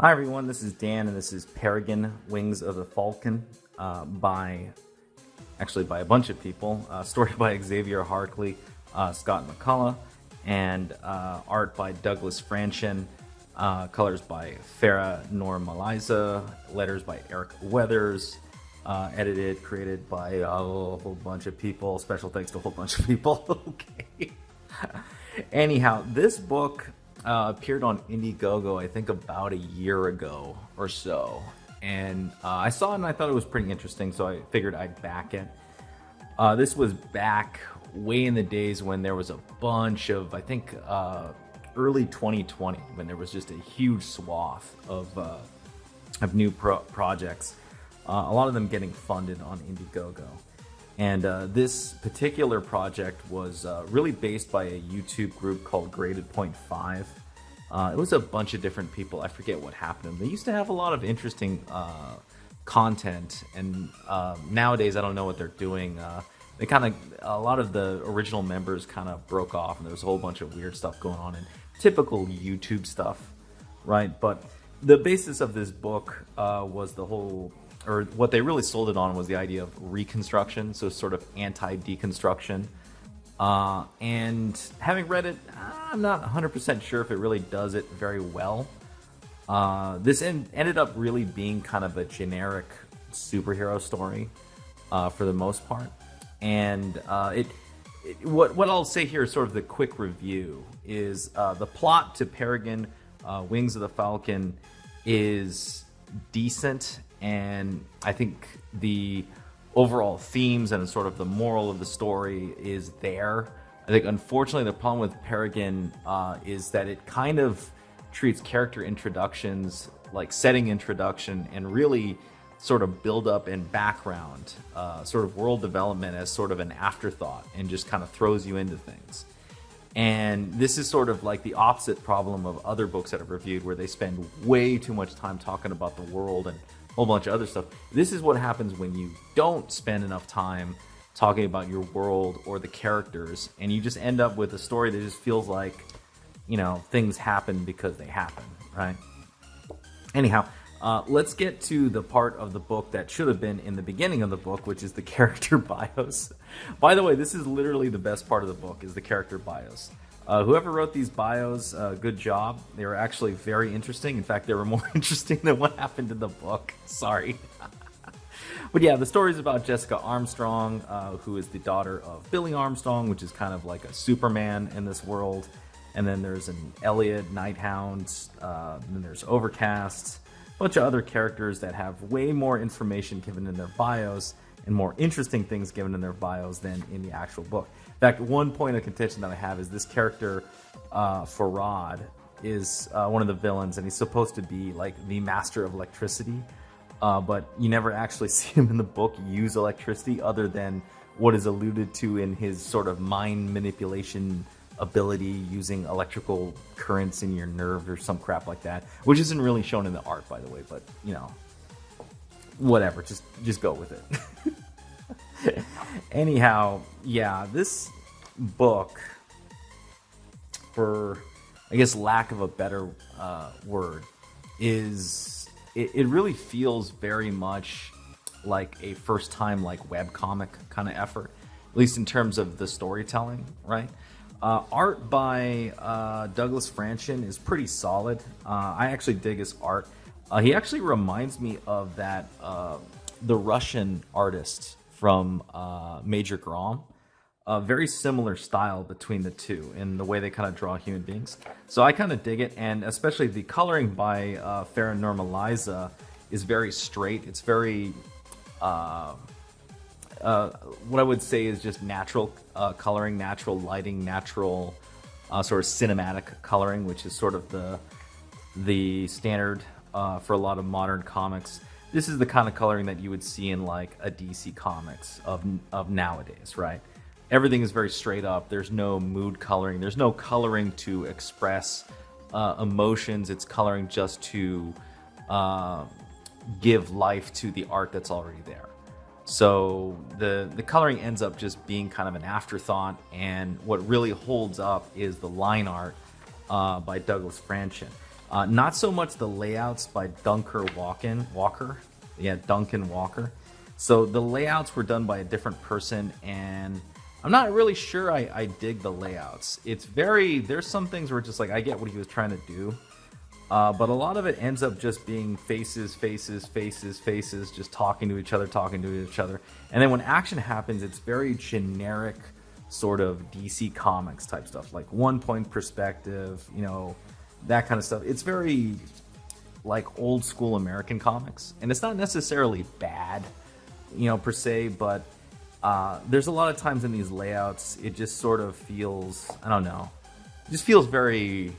Hi everyone, this is Dan, and this is Peregrine, Wings of the Falcon, by a bunch of people. Story by Xavier Harkley, Scott McCullough, and art by Douglas Franchin. Colors by Farah Normaliza, letters by Eric Weathers, created by a whole bunch of people. Special thanks to a whole bunch of people. Okay. Anyhow, this book appeared on Indiegogo, I think about a year ago or so. And I saw it and I thought it was pretty interesting, so I figured I'd back it. This was back way in the days when there was a bunch of, I think, early 2020, when there was just a huge swath of new projects, a lot of them getting funded on Indiegogo. And this particular project was really based by a YouTube group called Graded Point 5. It was a bunch of different people. I forget what happened to them. They used to have a lot of interesting content, and nowadays I don't know what they're doing. A lot of the original members kind of broke off, and there was a whole bunch of weird stuff going on, and typical YouTube stuff, right? But the basis of this book was what they really sold it on was the idea of reconstruction, so sort of anti-deconstruction. And having read it, I'm not 100% sure if it really does it very well. This ended up really being kind of a generic superhero story for the most part. And what I'll say here is sort of the quick review is the plot to Peregrine, Wings of the Falcon is decent, and I think the overall themes and sort of the moral of the story is there. I think unfortunately the problem with Peregrine is that it kind of treats character introductions like setting introduction and really sort of build up and background, sort of world development as sort of an afterthought, and just kind of throws you into things. And this is sort of like the opposite problem of other books that I've reviewed, where they spend way too much time talking about the world and a whole bunch of other stuff. This is what happens when you don't spend enough time talking about your world or the characters, and you just end up with a story that just feels like, things happen because they happen, right? Anyhow, let's get to the part of the book that should have been in the beginning of the book, which is the character bios. By the way, this is literally the best part of the book, is the character bios. Whoever wrote these bios, good job. They were actually very interesting. In fact, they were more interesting than what happened in the book. Sorry. But yeah, the story is about Jessica Armstrong, who is the daughter of Billy Armstrong, which is kind of like a Superman in this world. And then there's an Elliot, Nighthound, then there's Overcast, a bunch of other characters that have way more information given in their bios and more interesting things given in their bios than in the actual book. In fact, one point of contention that I have is this character, Farad, is one of the villains, and he's supposed to be like the master of electricity, but you never actually see him in the book use electricity other than what is alluded to in his sort of mind manipulation ability, using electrical currents in your nerve or some crap like that, which isn't really shown in the art, by the way, but whatever, just go with it. Anyhow, yeah, this book, for I guess lack of a better word, is it really feels very much like a first time webcomic kind of effort, at least in terms of the storytelling, right? Art by Douglas Franchin is pretty solid. I actually dig his art. He actually reminds me of the Russian artist from Major Grom. Very similar style between the two in the way they kind of draw human beings. So I kind of dig it, and especially the coloring by Farah Normaliza is very straight. It's very what I would say is just natural coloring, natural lighting, natural sort of cinematic coloring, which is sort of the standard for a lot of modern comics. This is the kind of coloring that you would see in like a DC Comics of nowadays, right? Everything is very straight up. There's no mood coloring. There's no coloring to express emotions. It's coloring just to give life to the art that's already there. So the coloring ends up just being kind of an afterthought, and what really holds up is the line art by Douglas Franchin. Not so much the layouts by Walker. Yeah, Duncan Walker. So the layouts were done by a different person, and I'm not really sure I dig the layouts. There's some things where just like I get what he was trying to do, but a lot of it ends up just being faces, just talking to each other. And then when action happens, it's very generic sort of DC Comics type stuff, like 1 point perspective, that kind of stuff. It's very like old school American comics, and it's not necessarily bad, per se, but there's a lot of times in these layouts, it just sort of feels, I don't know, it just feels very,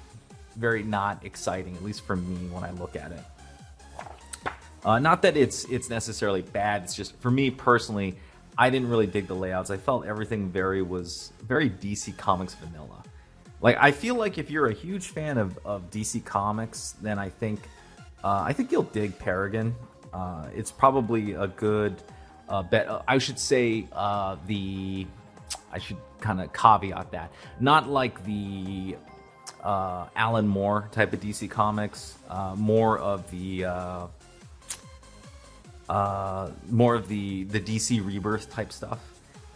very not exciting, at least for me when I look at it. Not that it's necessarily bad, it's just, for me personally, I didn't really dig the layouts. I felt everything was very DC Comics vanilla. Like, I feel like if you're a huge fan of DC Comics, then I think you'll dig Peregrine. It's probably a good bet. I should say I should kind of caveat that. Not like the Alan Moore type of DC Comics, more of the DC Rebirth type stuff,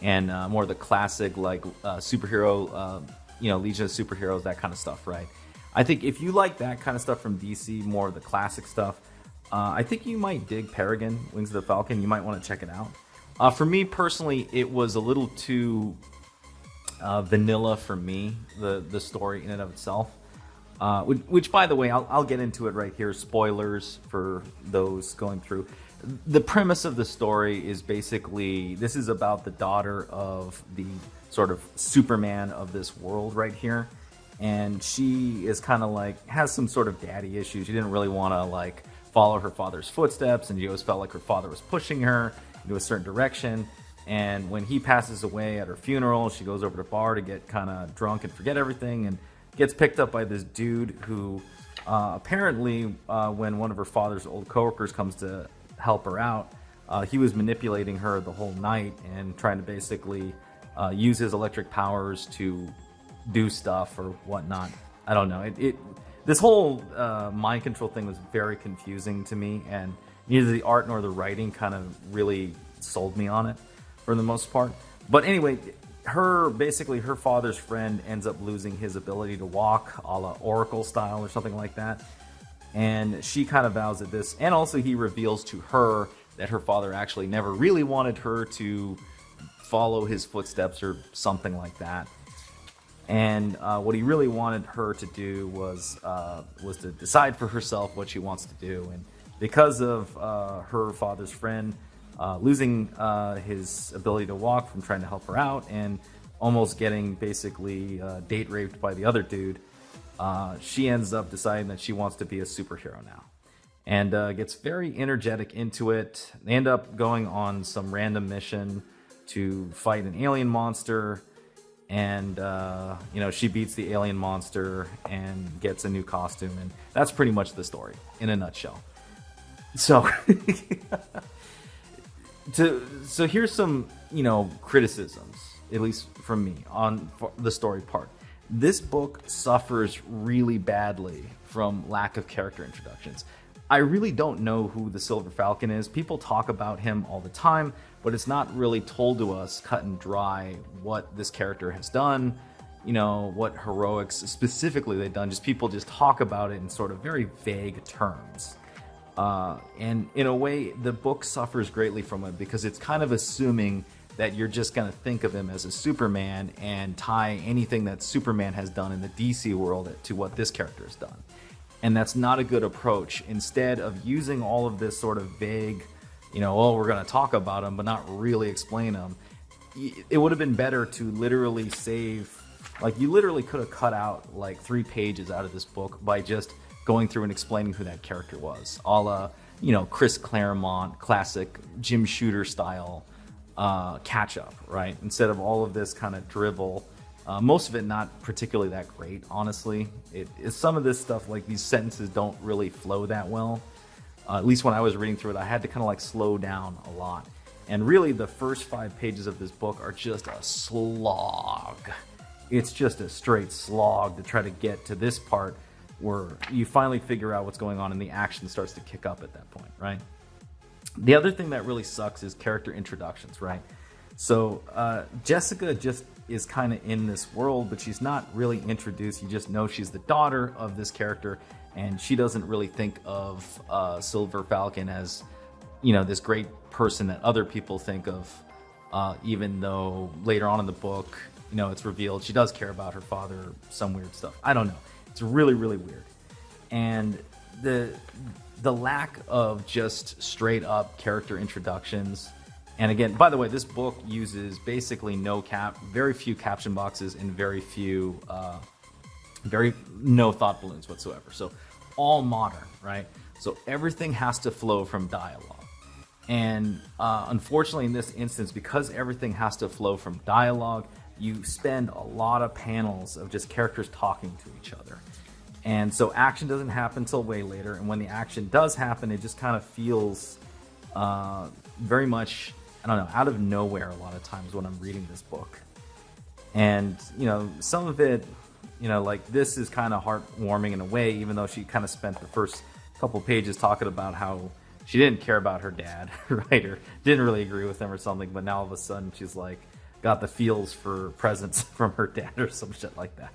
and more of the classic like superhero, Legion of Superheroes, that kind of stuff, right? I think if you like that kind of stuff from DC, more of the classic stuff, I think you might dig Peregrine, Wings of the Falcon. You might want to check it out. For me personally, it was a little too vanilla for me, the story in and of itself. Which, by the way, I'll get into it right here. Spoilers for those going through. The premise of the story is basically, this is about the daughter of the sort of Superman of this world right here. And she is kind of like, has some sort of daddy issues. She didn't really want to like follow her father's footsteps, and she always felt like her father was pushing her into a certain direction. And when he passes away at her funeral, she goes over to the bar to get kind of drunk and forget everything, and gets picked up by this dude who apparently, when one of her father's old coworkers comes to help her out, he was manipulating her the whole night and trying to basically use his electric powers to do stuff or whatnot. I don't know. This whole mind control thing was very confusing to me, and neither the art nor the writing kind of really sold me on it for the most part. But anyway, her father's friend ends up losing his ability to walk, a la Oracle style or something like that. And she kind of vows at this, and also he reveals to her that her father actually never really wanted her to follow his footsteps or something like that. And what he really wanted her to do was to decide for herself what she wants to do. And because of her father's friend losing his ability to walk from trying to help her out, and almost getting basically date raped by the other dude, she ends up deciding that she wants to be a superhero now, and gets very energetic into it. They end up going on some random mission to fight an alien monster, and she beats the alien monster and gets a new costume, and that's pretty much the story in a nutshell. So so here's some criticisms, at least from me, on the story part. This book suffers really badly from lack of character introductions. I really don't know who the Silver Falcon is. People talk about him all the time, but it's not really told to us cut and dry what this character has done, what heroics specifically they've done. People just talk about it in sort of very vague terms. And in a way, the book suffers greatly from it, because it's kind of assuming that you're just going to think of him as a Superman and tie anything that Superman has done in the DC world to what this character has done. And that's not a good approach. Instead of using all of this sort of vague, we're going to talk about him, but not really explain him, it would have been better to literally you literally could have cut out like 3 pages out of this book by just going through and explaining who that character was, a la, Chris Claremont, classic Jim Shooter style catch up, right? Instead of all of this kind of drivel, most of it not particularly that great, honestly. Some of this stuff, like these sentences, don't really flow that well. At least when I was reading through it, I had to kind of like slow down a lot. And really, the first 5 pages of this book are just a slog. It's just a straight slog to try to get to this part where you finally figure out what's going on and the action starts to kick up at that point, right? The other thing that really sucks is character introductions, right? So Jessica just is kind of in this world, but she's not really introduced. You just know she's the daughter of this character, and she doesn't really think of Silver Falcon as, you know, this great person that other people think of, even though later on in the book, you know, it's revealed she does care about her father, some weird stuff. I don't know. It's really, really weird. And the lack of just straight up character introductions. And again, by the way, this book uses basically very few caption boxes and very no thought balloons whatsoever. So all modern, right? So everything has to flow from dialogue. And unfortunately in this instance, because everything has to flow from dialogue, you spend a lot of panels of just characters talking to each other. And so action doesn't happen until way later. And when the action does happen, it just kind of feels very much, I don't know, out of nowhere a lot of times when I'm reading this book. And, you know, some of it, you know, like this is kind of heartwarming in a way, even though she kind of spent the first couple pages talking about how she didn't care about her dad, right? Or didn't really agree with him or something. But now all of a sudden she's like got the feels for presents from her dad or some shit like that.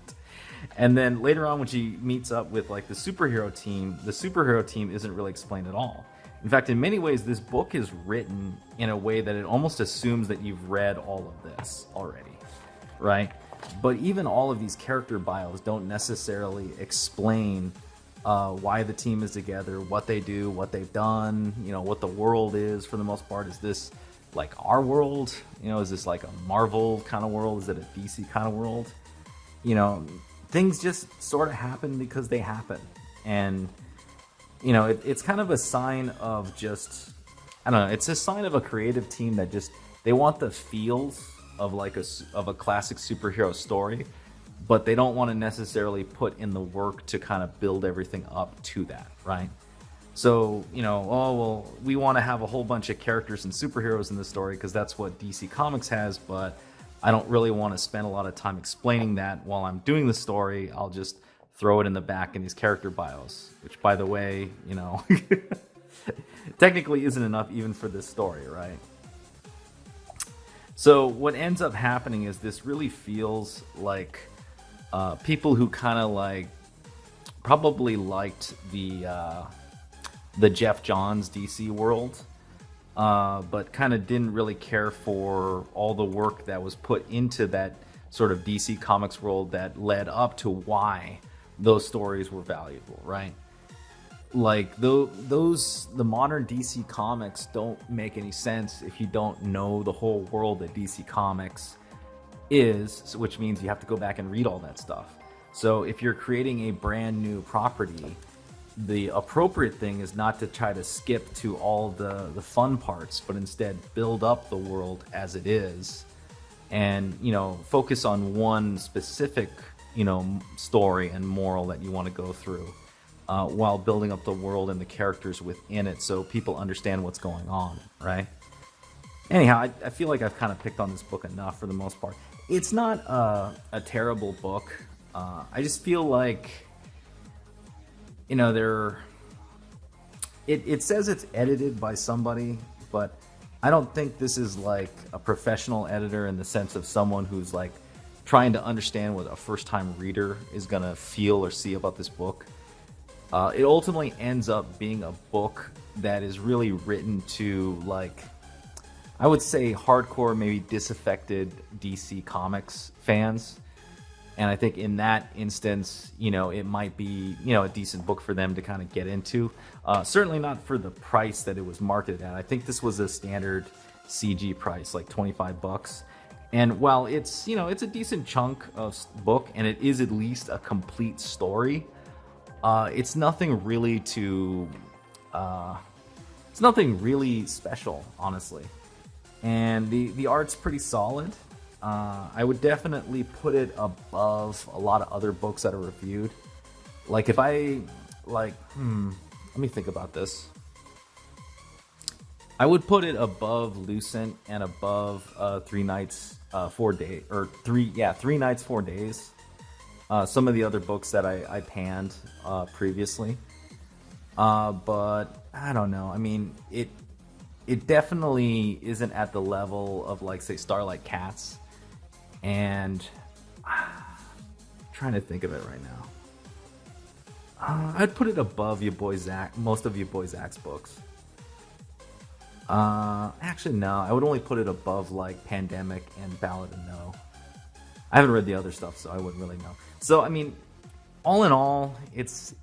And then later on when she meets up with like the superhero team isn't really explained at all. In fact, in many ways, this book is written in a way that it almost assumes that you've read all of this already, right? But even all of these character bios don't necessarily explain why the team is together, what they do, what they've done, you know, what the world is for the most part. Is this like our world? You know, is this like a Marvel kind of world? Is it a DC kind of world? You know, things just sort of happen because they happen. And, you know, it's kind of a sign of just, I don't know, it's a sign of a creative team that just, they want the feels of like a classic superhero story, but they don't want to necessarily put in the work to kind of build everything up to that, right? So, you know, oh, well, we want to have a whole bunch of characters and superheroes in the story because that's what DC Comics has, but I don't really want to spend a lot of time explaining that while I'm doing the story. I'll just throw it in the back in these character bios, which, by the way, you know, technically isn't enough even for this story, right? So what ends up happening is this really feels like people who kind of like probably liked the Jeff Johns DC world, but kind of didn't really care for all the work that was put into that sort of DC Comics world that led up to why those stories were valuable, right? Like the modern DC Comics don't make any sense if you don't know the whole world that DC Comics is, which means you have to go back and read all that stuff. So if you're creating a brand new property, the appropriate thing is not to try to skip to all the fun parts, but instead build up the world as it is, and, you know, focus on one specific, you know, story and moral that you want to go through, while building up the world and the characters within it so people understand what's going on, right? Anyhow, I feel like I've kind of picked on this book enough for the most part. It's not a terrible book. I just feel like, you know, it says it's edited by somebody, but I don't think this is like a professional editor in the sense of someone who's like trying to understand what a first-time reader is going to feel or see about this book. It ultimately ends up being a book that is really written to, like, I would say hardcore, maybe disaffected DC Comics fans. And I think in that instance, you know, it might be, you know, a decent book for them to kind of get into. Certainly not for the price that it was marketed at. I think this was a standard CG price, like $25. And while it's, you know, it's a decent chunk of book and it is at least a complete story, it's nothing really it's nothing really special, honestly. And the art's pretty solid. I would definitely put it above a lot of other books that are reviewed. Like if I, like, let me think about this. I would put it above Lucent and above 3 Nights, 4 Days, or 3 Nights, 4 Days. some of the other books that I panned previously. But I don't know. I mean, it definitely isn't at the level of, like, say, Starlight Cats, and trying to think of it right now. I'd put it above your boy Zach, most of your boy Zach's books. Actually, no, I would only put it above, like, Pandemic and Ballad of No. I haven't read the other stuff, so I wouldn't really know. So, I mean, all in all, it's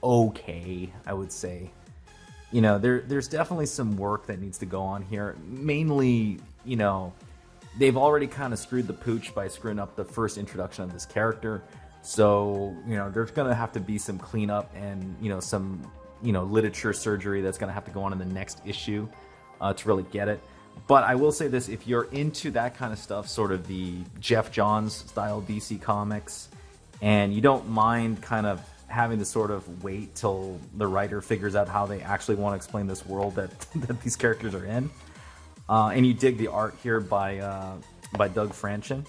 okay, I would say. You know, there's definitely some work that needs to go on here. Mainly, you know, they've already kind of screwed the pooch by screwing up the first introduction of this character. So, you know, there's going to have to be some cleanup and, you know, some, you know, literature surgery that's going to have to go on in the next issue to really get it. But I will say this, if you're into that kind of stuff, sort of the Jeff Johns style DC comics, and you don't mind kind of having to sort of wait till the writer figures out how they actually want to explain this world that these characters are in, and you dig the art here by Doug Franchin,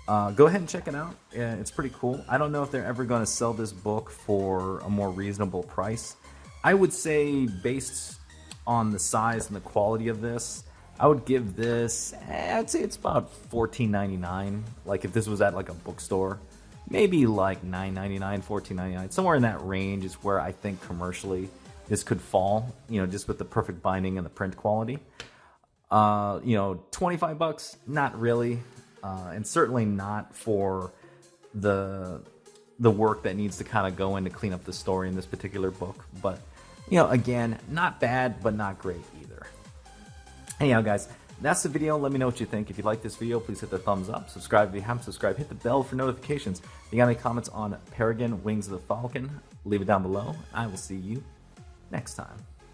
go ahead and check it out. It's pretty cool. I don't know if they're ever going to sell this book for a more reasonable price. I would say, based on the size and the quality of this, I would give this, I'd say it's about $14.99. Like, if this was at, like, a bookstore, maybe like $9.99, $14.99, somewhere in that range is where I think commercially this could fall, you know, just with the perfect binding and the print quality. You know, $25, not really, and certainly not for the work that needs to kind of go in to clean up the story in this particular book. But, you know, again, not bad, but not great either. Anyhow, guys, that's the video. Let me know what you think. If you like this video, please hit the thumbs up. Subscribe if you haven't subscribed. Hit the bell for notifications. If you got any comments on Peregrine, Wings of the Falcon, leave it down below. I will see you next time.